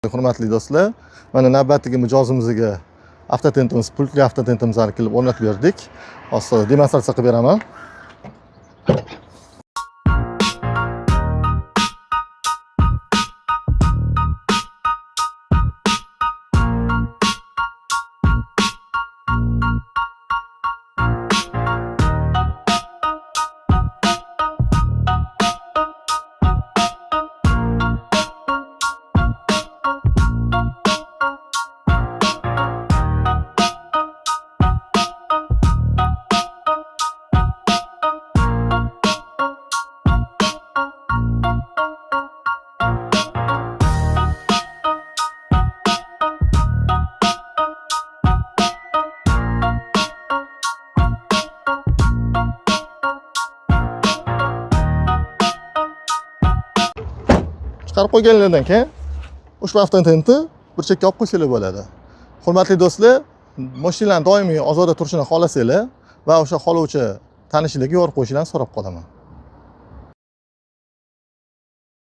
Hurmatli do'stlar, mana navbatdagi mijozimizga avtotentimiz, pultli avtotentimizni kelib o'rnatib berdik. Hozir demonstratsiya qilib beraman. Chiqarib qo'yganlardan keyin ushbu avtotentni bir chekka olib qo'ysanglar bo'ladi. Hurmatli do'stlar, mashinalarning doimiy ozoda turishini xohlasanglar va o'sha qoluvchi tanishlarga yorib qo'yishlarini so'rab qolaman.